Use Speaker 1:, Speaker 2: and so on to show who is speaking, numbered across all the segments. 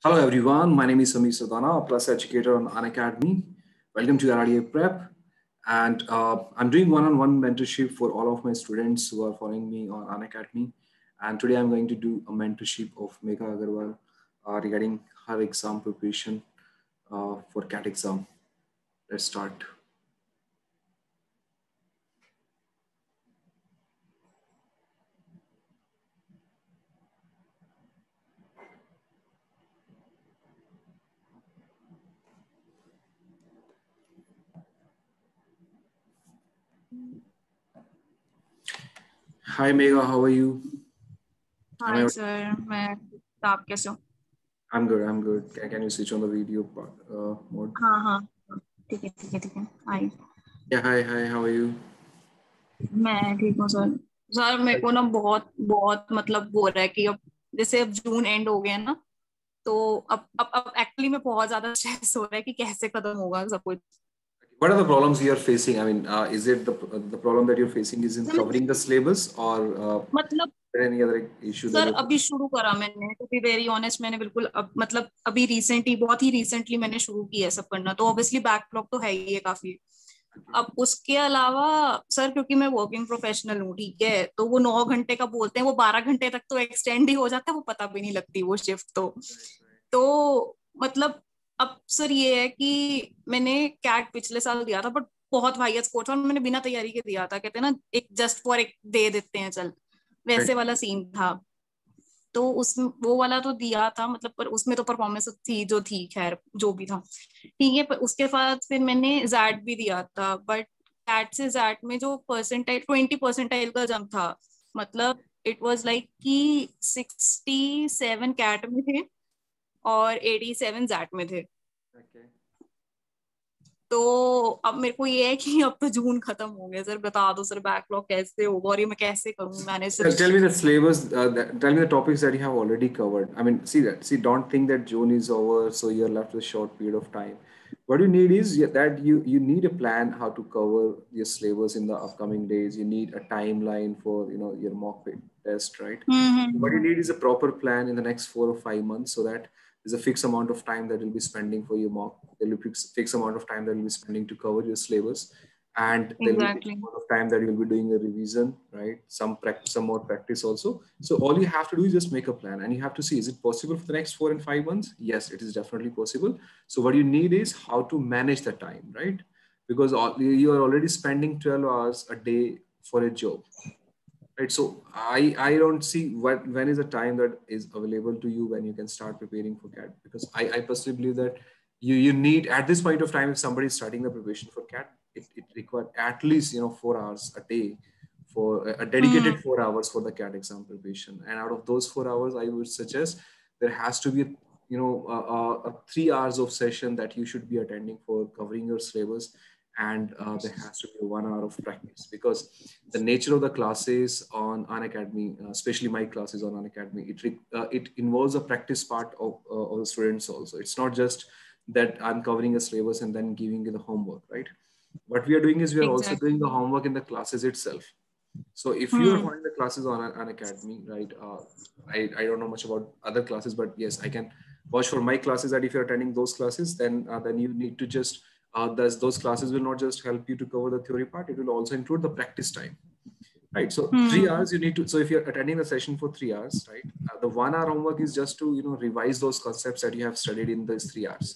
Speaker 1: Hello everyone, my name is Samir Sardana, a plus educator on Unacademy. Welcome to RDA Prep. And I'm doing one-on-one mentorship for all of my students who are following me on Unacademy. And today I'm going to do a mentorship of Megha Agarwal regarding her exam preparation for CAT exam. Let's start. Hi Megha, how are you?
Speaker 2: Hi sir, आप कैसे हो?
Speaker 1: I'm good. I'm good. Can you switch on the video mode?
Speaker 2: हाँ, ठीक है. Hi.
Speaker 1: Yeah. Hi. How are you?
Speaker 2: मैं ठीक हूँ sir. Sir मेरे को ना बहुत मतलब वो हो रहा है कि अब जैसे अब जून एंड हो गया ना, तो अब एक्चुअली में बहुत ज्यादा स्ट्रेस हो रहा है कि कैसे खत्म होगा सब कुछ.
Speaker 1: What are the problems you are facing? I mean, is it the problem that you're facing is in covering the syllabus, or
Speaker 2: मतलब
Speaker 1: there any other issue that
Speaker 2: sir
Speaker 1: you're
Speaker 2: अभी शुरू करा मैंने, टू बी वेरी ऑनेस्ट. मैंने बिल्कुल अब मतलब अभी रिसेंटली, बहुत ही रिसेंटली मैंने शुरू किया है सब करना, तो ऑब्वियसली बैकलॉग तो है ही है काफी. अब उसके अलावा सर, क्योंकि मैं वर्किंग प्रोफेशनल हूँ, ठीक है, तो वो 9 घंटे का बोलते हैं, वो 12 घंटे तक तो एक्सटेंड ही हो जाता है, वो पता भी नहीं लगती वो शिफ्ट तो मतलब अब सर ये है कि मैंने कैट पिछले साल दिया था, बट बहुत वाहियात स्कोर था, और मैंने बिना तैयारी के दिया था. कहते हैं ना, एक जस्ट फॉर एक दे देते हैं चल,
Speaker 1: right?
Speaker 2: वैसे वाला सीन था. तो उस वो वाला तो दिया था, मतलब पर उसमें तो परफॉर्मेंस थी जो थी, खैर जो भी था ठीक है. पर उसके बाद फिर मैंने जैट भी दिया था, बट कैट से जैट में जो परसेंटाइल 20 परसेंटाइल का जंप था, मतलब इट वाज लाइक कि 67 कैट में थे और 87 जैट में थे.
Speaker 1: Okay.
Speaker 2: तो अब मेरे को ये है कि अब तो जून खत्म हो गया सर, बता दो सर बैकलॉग कैसे होगा और ये मैं कैसे करूँ manage.
Speaker 1: Tell me the syllabus. Tell me the topics that you have already covered. I mean, see that. See, don't think that June is over, so you're left with a short period of time. What you need is that you need a plan how to cover your syllabus in the upcoming days. You need a timeline for your mock test, right? What you need is a proper plan in the next 4 or 5 months, so that there's a fixed amount of time that you'll be spending for your mock. There'll be fixed amount of time that you'll be spending to cover your syllabus, and there'll be
Speaker 2: exactly.
Speaker 1: amount of time that you'll be doing a revision, right? Some practice, some more practice also. So all you have to do is just make a plan, and you have to see, is it possible for the next 4 and 5 months? Yes, it is definitely possible. So what you need is how to manage the time, right? Because you are already spending 12 hours a day for a job, right? So I don't see when is the time that is available to you when you can start preparing for CAT, because I personally believe that you need, at this point of time, if somebody is starting the preparation for CAT, it requires at least 4 hours a day for a dedicated 4 hours for the CAT exam preparation. And out of those 4 hours, I would suggest there has to be a 3 hours of session that you should be attending for covering your syllabus, and there has to be 1 hour of practice, because the nature of the classes on Unacademy, especially my classes on Unacademy, it involves a practice part of the students also. It's not just that I'm covering a syllabus and then giving you the homework, right? What we are doing is we are also doing the
Speaker 2: exactly.
Speaker 1: homework in the classes itself. So if you are following the classes on Unacademy, right? I don't know much about other classes, but yes, I can vouch for my classes that if you're attending those classes, then you need to just those classes will not just help you to cover the theory part; it will also include the practice time, right? So 3 hours you need to. So if you're attending the session for 3 hours, right, the 1 hour homework is just to revise those concepts that you have studied in those 3 hours.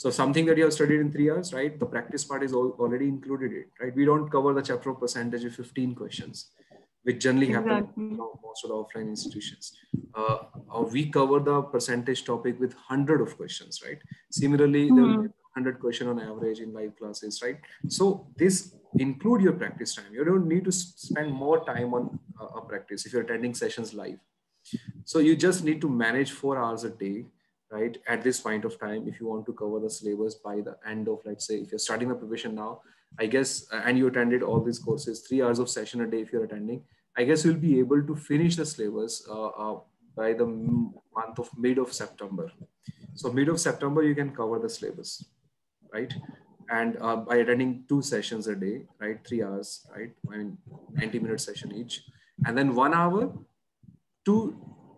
Speaker 1: So something that you have studied in 3 hours, right? The practice part is already included it, right? We don't cover the chapter of percentage of 15 questions, which generally happen in
Speaker 2: exactly.
Speaker 1: most of the offline institutions. We cover the percentage topic with 100 of questions, right? Similarly, there will be 100 question on average in live classes, right? So this include your practice time. You don't need to spend more time on a practice if you're attending sessions live. So you just need to manage 4 hours a day, right? At this point of time, if you want to cover the syllabus by the end of, let's say, if you're starting the preparation now, I guess, and you attended all these courses, 3 hours of session a day, if you're attending, I guess you'll be able to finish the syllabus by the month of mid of September. So mid of September, you can cover the syllabus, right? And by attending 2 sessions a day, right? 3 hours, right? I mean, 90-minute session each, and then 1 hour to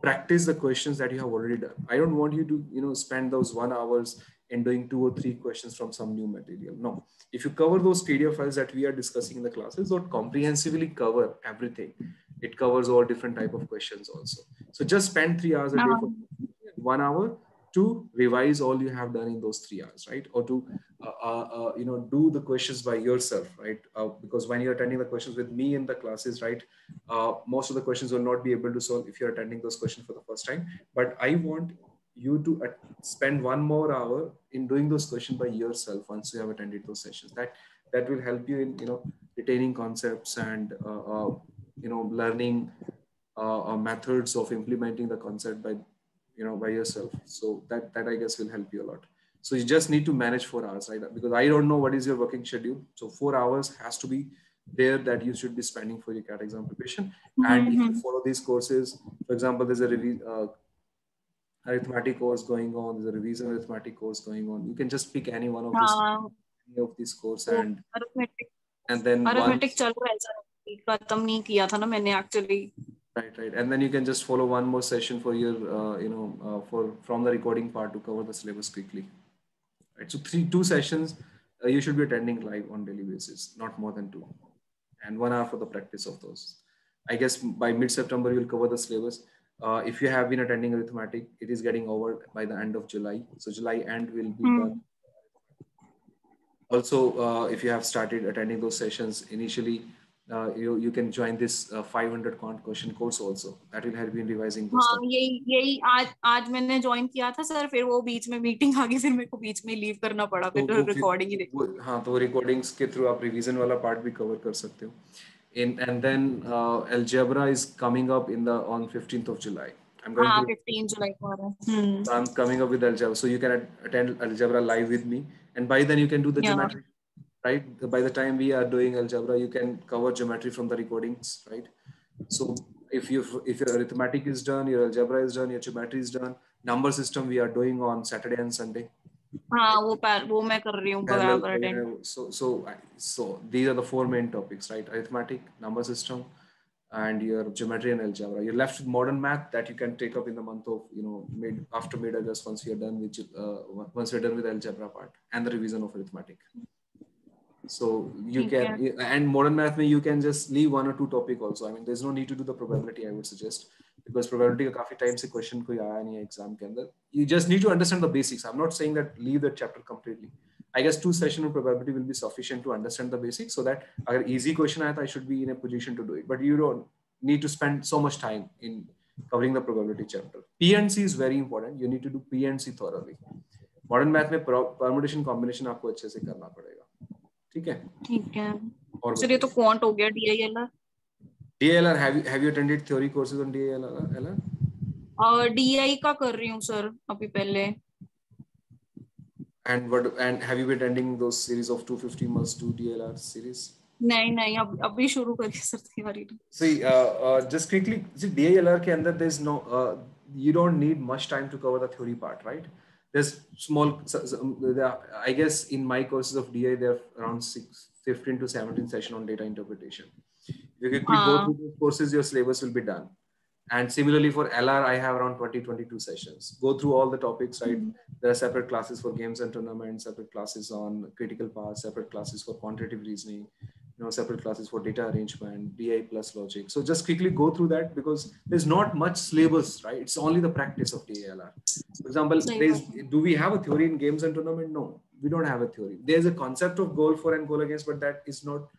Speaker 1: practice the questions that you have already done. I don't want you to, spend those 1 hours in doing 2 or 3 questions from some new material. No, if you cover those PDF files that we are discussing in the classes, don't comprehensively cover everything. It covers all different type of questions also. So just spend 3 hours a day for 1 hour to revise all you have done in those 3 hours, right? Or to do the questions by yourself, right? Because when you're attending the questions with me in the classes, right, most of the questions will not be able to solve if you're attending those questions for the first time. But I want you to spend 1 more hour in doing those questions by yourself once you have attended those sessions. That will help you in retaining concepts and learning methods of implementing the concept by yourself. So that I guess will help you a lot. So you just need to manage 4 hours, right? Because I don't know what is your working schedule. So 4 hours has to be there that you should be spending for your CAT exam preparation. And if you follow these courses, for example, there's a arithmetic course going on, there's a revision arithmetic course going on. You can just pick any one of these courses and then
Speaker 2: arithmetic चल रहा है sir, खत्म नहीं किया था ना मैंने actually.
Speaker 1: Right. And then you can just follow one more session for your, from the recording part to cover the syllabus quickly. Right. So 2 sessions you should be attending live on daily basis, not more than 2, and 1 hour for the practice of those. I guess by mid-September you'll cover the syllabus. If you have been attending arithmetic, it is getting over by the end of July. So July end will be done. Also, if you have started attending those sessions initially, you can join this 500 quant question course also. That will help you in revising those.
Speaker 2: हाँ, यही आज मैंने join किया था sir, फिर वो बीच में meeting आ गई, फिर मेरे को बीच में लीव करना पड़ा, फिर रिकॉर्डिंग ही देखी।
Speaker 1: हाँ, तो रिकॉर्डिंग्स के थ्रू आप रिवीजन वाला पार्ट भी कवर कर सकते हो। And then algebra is coming up on 15th of July. I'm going to
Speaker 2: 15 July को आ रहा
Speaker 1: है। So I'm coming up with algebra, so you can attend algebra live with me, and by then you can do the geometry. Right? By the time we are doing algebra, you can cover geometry from the recordings, right? So if your arithmetic is done, your algebra is done, your geometry is done, number system we are doing on Saturday and Sunday.
Speaker 2: हाँ, वो मैं कर रही हूँ।
Speaker 1: So these are the 4 main topics, right? Arithmetic, number system, and your geometry and algebra. You're left with modern math that you can take up in the month of after mid-August once we are done with algebra part and the revision of arithmetic. So you can, and modern math you can just leave 1 or 2 topic also. I mean, there's no need to do the probability, I would suggest, because probability का काफी time से question कोई आया नहीं है exam के अंदर. You just need to understand the basics. I'm not saying that leave the chapter completely. I guess 2 sessions of probability will be sufficient to understand the basics, so that अगर easy question आया तो I should be in a position to do it. But you don't need to spend so much time in covering the probability chapter. P and C is very important. You need to do P and C thoroughly. Modern math में permutation combination आपको अच्छे से करना पड़ेगा. ठीक है।
Speaker 2: और sir ये तो क्वांट हो गया।
Speaker 1: DILR have you attended theory courses on DILR?
Speaker 2: DI का कर रही हूँ सर अभी पहले।
Speaker 1: And have you been attending those series of 250 must do DILR series?
Speaker 2: नहीं अभी शुरू करी sir theory।
Speaker 1: See, just quickly, see DILR के अंदर there's no you don't need much time to cover the theory part, right? There's I guess in my courses of DI, there are around 15 to 17 sessions on data interpretation. If you quickly go through those courses, your syllabus will be done. And similarly for LR, I have around 22 sessions. Go through all the topics, right? There are separate classes for games and tournaments, separate classes on critical path, separate classes for quantitative reasoning, separate classes for data arrangement, DI plus logic. So just quickly go through that, because there's not much syllabus, right? It's only the practice of DILR. For example, do we have a theory in games and tournament? No, we don't have a theory. There's a concept of goal for and goal against, but that is not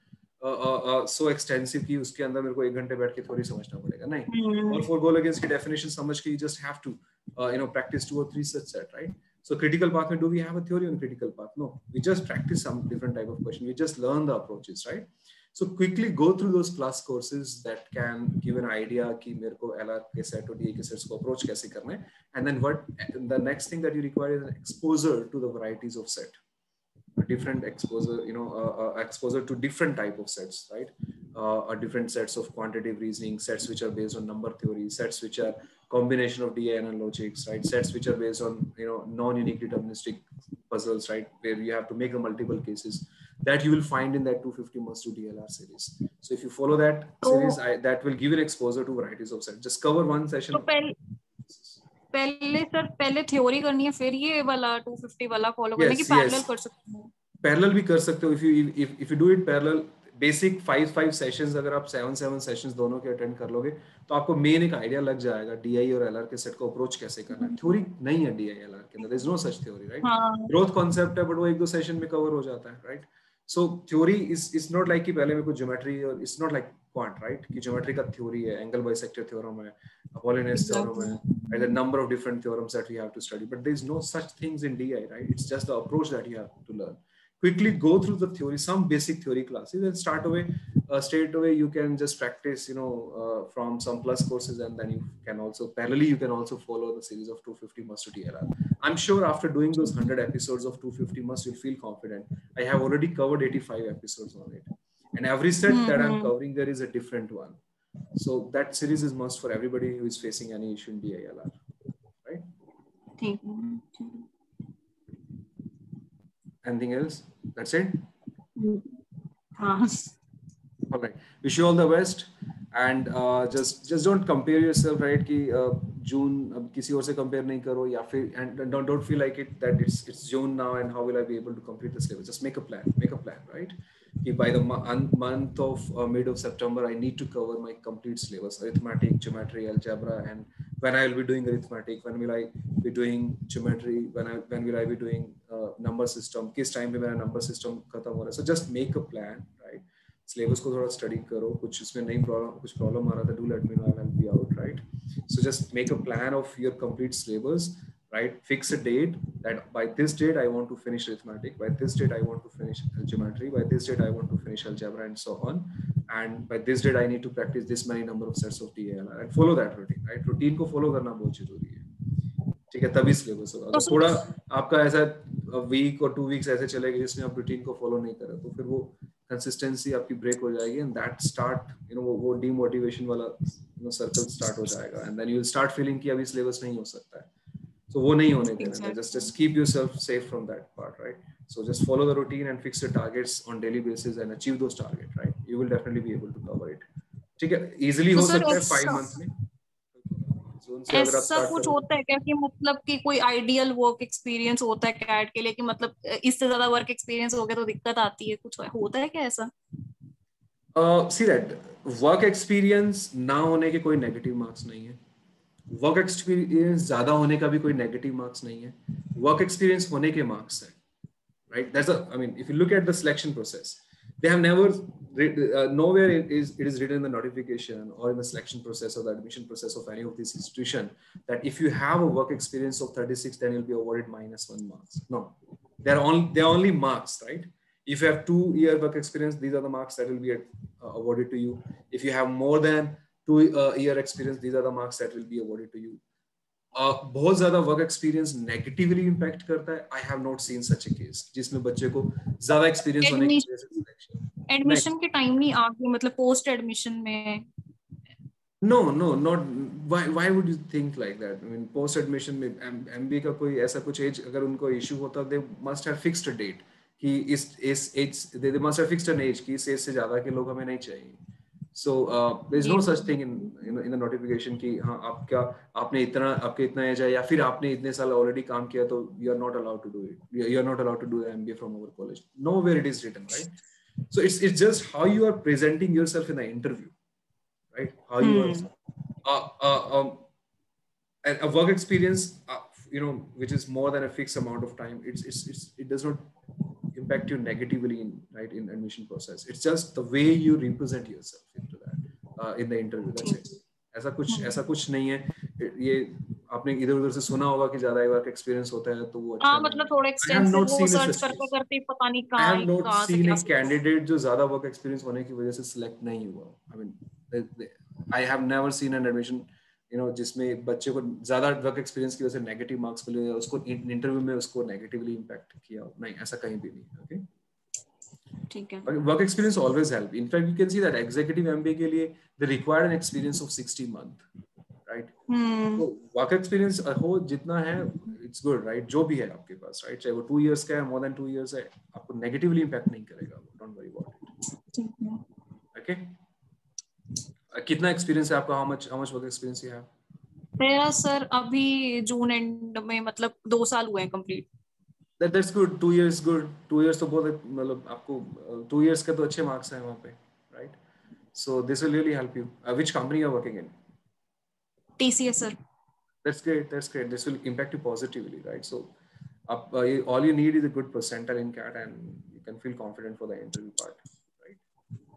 Speaker 1: so extensive कि उसके अंदर मेरे को 1 घंटे बैठ के theory समझना पड़ेगा, नहीं. और for goal against की definition समझ के you just have to practice 2 or 3 such set, right? So critical path में do we have a theory on critical path? No, we just practice some different type of question. We just learn the approaches, right? So quickly go through those class courses that can give an idea कि मेरे को LR के set और DA के sets को approach कैसे करना है. And then the next thing that you require is an exposure to the varieties of set. A different exposure, exposure to different type of sets, right? Different sets of quantitative reasoning, sets which are based on number theory, sets which are combination of DI and logics, right? Sets which are based on non-unique deterministic puzzles, right? Where you have to make the multiple cases. that you will find in that 250 must do DLR series. So if you follow that series, that will give you an exposure to varieties of sets. Just cover one session.
Speaker 2: तो पहले theory करनी है, फिर ये वाला 250 वाला follow करना है कि पैरेलल कर सकते हो?
Speaker 1: पैरेलल भी कर सकते हो if you do it parallel. Basic 5 sessions अगर आप 7 सेशंस दोनों के अटेंड कर लोगे तो आपको मेन एक आइडिया लग जाएगा DI और LR के सेट को अप्रोच कैसे करना है. थ्योरी नहीं है DI LR के अंदर, there is no such theory, right? Growth concept है, बट वो 1-2 सेशन में कवर हो जाता है, right? So theory is not like कि पहले मेरे को ज्योमेट्री, और it's not like quant, right? कि ज्योमेट्री का थ्योरी है, एंगल बाइसेक्टर थ्योरम है, अपोलिनेस थ्योरम है, and a number of different theorems that we have to study, but there is no such things in DI, right? It's just the approach that you have to learn. Quickly go through the theory, some basic theory classes, and straight away you can just practice, from some plus courses, and then you can also parallelly you can also follow the series of 250 must to DLR. I'm sure after doing those 100 episodes of 250 must, you'll feel confident. I have already covered 85 episodes on it, and every set that I'm covering there is a different one. So that series is must for everybody who is facing any issue in DILR, right? Anything else? That's it? All right. Wish you all the best, and just don't compare yourself, right? कि June अब किसी और से compare नहीं करो, या फिर and don't feel like it that it's June now and how will I be able to complete this level? Just make a plan, right? By the month of mid of September, I need to cover my complete syllabus: arithmetic, geometry, algebra, and when I will be doing arithmetic, when will I be doing geometry, when will I be doing number system, किस time पे मेरा number system खत्म हो रहा है. So just make a plan, right? Syllabus को थोड़ा study करो, कुछ इसमें नहीं कुछ problem आ रहा था, do let me know, I'll help you out, right? So just make a plan of your complete syllabus, right? Fix a date that by this date I want to finish arithmetic, by this date I want to finish geometry, by this date I want to finish algebra, and so on. And by this date I need to practice this many number of sets of DLR, and follow that routine, right? Routine को follow करना बहुत जरूरी है, ठीक है? तभी syllabus होगा. अगर थोड़ा आपका ऐसा week और 2 weeks ऐसे चलेगा जिसमें आप routine को follow नहीं करें, तो फिर वो consistency आपकी break हो जाएगी, and that start, वो demotivation वाला circle start हो जाएगा, and then you will start feeling कि अभी syllabus नहीं हो सकता है. So वो नहीं होने देना. Just keep yourself safe from that part, right? So just follow the routine and fix your targets on daily basis and achieve those targets, right? You will definitely be able to cover it. ठीक है? Easily हो सकता है 5 months में.
Speaker 2: ऐसा कुछ होता है क्या कि मतलब कि कोई आइडियल वर्क एक्सपीरियंस होता है कैट के लिए कि मतलब इससे ज्यादा वर्क एक्सपीरियंस हो गया तो दिक्कत आती है, कुछ होता है क्या ऐसा?
Speaker 1: See that work experience ना होने के कोई नेगेटिव मार्क्स नहीं है. वर्क एक्सपीरियंस ज्यादा होने का भी कोई नेगेटिव मार्क्स नहीं है. वर्क एक्सपीरियंस होने के मार्क्स है, right? That's I mean, if you look at the selection process, they have never nowhere it is written in the notification or in the selection process or the admission process of any of these institution that if you have a work experience of 36, then you'll be awarded -1 marks. No, they're only marks, right? If you have 2-year work experience, these are the marks that will be awarded to you. If you have more than 2-year experience, these are the marks that will be awarded to you. बहुत ज्यादा work experience negatively impact करता है. I have not seen such a case जिसमें बच्चे को ज्यादा experience होने की वजह से सिलेक्शन
Speaker 2: एडमिशन के टाइम नहीं आगे, मतलब पोस्ट एडमिशन में.
Speaker 1: No, not why would you think like that? I mean, post admission में MBA का कोई ऐसा कुछ एज अगर उनको इशू होता, they must have fixed a date कि इस as they must have fixed an age कि इस एज से ज्यादा के लोग हमें नहीं चाहिए. So there is no such thing in the notification कि हाँ आपने इतना एज है या फिर आपने इतने साल ऑलरेडी काम किया तो you are not allowed to do it. You are not allowed to do MBA from our college. Nowhere it is written, right? So it's just how you are presenting yourself in the interview, right? How you are and a work experience, which is more than a fixed amount of time. It does not impact you negatively in admission process. It's just the way you represent yourself into that in the interview. That's it. ऐसा कुछ नहीं है. ये आपने इधर उधर से सुना होगा कि ज्यादा वर्क एक्सपीरियंस होता है तो वो अच्छा.
Speaker 2: मतलब थोड़ा एक्सटेंसिव वो सर्च करते पता नहीं कहां.
Speaker 1: I have not seen a candidate जो ज्यादा वर्क एक्सपीरियंस होने की वजह से सिलेक्ट नहीं हुआ. I mean, I have never seen an admission जिसमें बच्चे को ज्यादा वर्क एक्सपीरियंस की वजह से नेगेटिव मार्क्स मिले, उसको इंटरव्यू में उसको नेगेटिवली इंपैक्ट किया. नहीं, ऐसा कहीं भी नहीं. ओके,
Speaker 2: ठीक है.
Speaker 1: Work experience always help. In fact you can see that executive MBA के लिए they require an experience of 60 month, right? तो वर्क एक्सपीरियंस हो जितना है इट्स गुड, राइट? जो भी है आपके पास, राइट? चाहे वो 2 years का है, more than 2 years है, आपको नेगेटिवली इम्पैक्ट नहीं करेगा, don't worry about it. Okay, कितना एक्सपीरियंस है आपका? How much work experience you have?
Speaker 2: मेरा सर अभी जून एंड में मतलब 2 साल हुए हैं complete.
Speaker 1: That's good. 2 years good. 2 years तो बहुत, मतलब आपको 2 years का तो अच्छे मार्क्स हैं वहाँ पे, right? So this will really help you. Which company you are working in?
Speaker 2: TCS sir.
Speaker 1: That's great. That's great. This will impact you positively, right? So all you need is a good percentile in CAT, and you can feel confident for the interview part, right?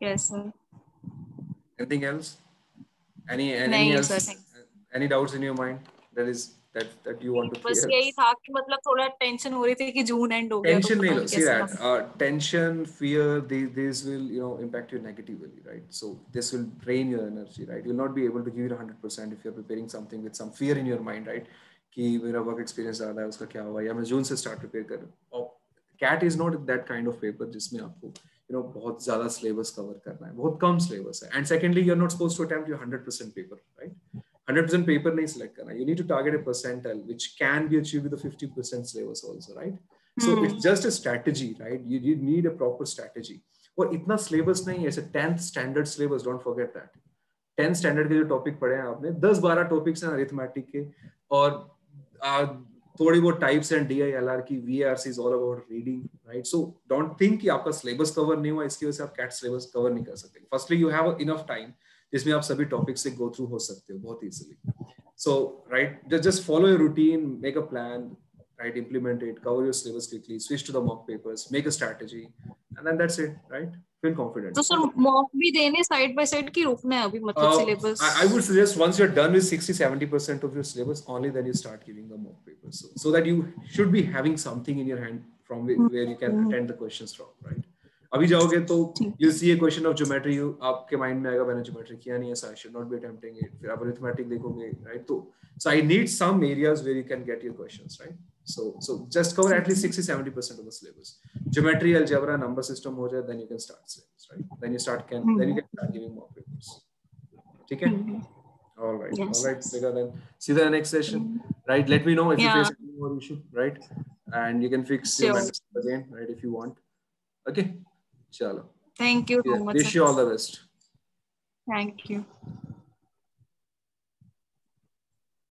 Speaker 2: Yes sir.
Speaker 1: Anything else? Any
Speaker 2: नहीं
Speaker 1: else?
Speaker 2: Sir, thank
Speaker 1: Any doubts in your mind that you want to
Speaker 2: बस
Speaker 1: clear?
Speaker 2: यही था कि मतलब थोड़ा tension हो रही थी कि जून एंड हो गया तो
Speaker 1: Tension
Speaker 2: पता
Speaker 1: nahi
Speaker 2: नहीं
Speaker 1: lo. See
Speaker 2: कैसे
Speaker 1: that
Speaker 2: मतलब।
Speaker 1: tension, fear, these will, you know, impact you negatively, right? So this will drain your energy, right? You'll not be able to give it 100% if you're preparing something with some fear in your mind, right? कि मेरा work experience ज़्यादा है, उसका क्या हुआ, या मैं जून से start prepare कर रहा हूँ। और CAT is not that kind of paper जिसमें आपको, you know, बहुत ज़्यादा syllabus cover करना है, बहुत कम syllabus है. And secondly, you're not supposed to attempt your 100% paper, right? 100% paper नहीं select करना. You need to target a percentile which can be achieved with the 50% syllabus also, right? So it's just a strategy, right? You need a proper strategy. और इतना syllabus नहीं है, ऐसे 10th standard syllabus, don't forget that. 10th standard के जो topic पढ़े हैं आपने, 10-12 topics हैं arithmetic के, और थोड़ी बहुत types and DI, LR की, VRC is all about reading, right? So don't think कि आपका syllabus cover नहीं हुआ, इसकी वजह से आप CAT syllabus cover नहीं कर सकते. Firstly, you have enough time जिसमें आप सभी topics से go through हो सकते हो बहुत easily. So, right, just follow your routine, make a plan, right? Implement it, cover your syllabus quickly, switch to the mock papers, make a strategy, and then that's it, right? Feel confident.
Speaker 2: तो sir mock भी देने side by side की रोकना है अभी मतलब syllabus?
Speaker 1: I would suggest once you're done with 60-70% of your syllabus, only then you start giving the mock papers. So that you should be having something in your hand from where you can attend the questions from, right? अभी जाओगे तो you see a question of geometry, आपके mind में आएगा मैंने geometry किया नहीं है, so I should not be attempting it. फिर आप arithmetic देखोगे, right? So I need some areas where you can get your questions, right? So just cover at least 60-70% of the syllabus. Geometry, algebra, number system हो जाए, then you can start syllabus, right? Then you can start giving mock papers. Okay? All right.
Speaker 2: Yes.
Speaker 1: All right, Megha, then see you in the next session, right? Let me know if you face any more issue, right? And you can fix your mentorship again, right? If you want. Okay? Chalo.
Speaker 2: Thank you so much,
Speaker 1: Wish you all the best.
Speaker 2: Thank you.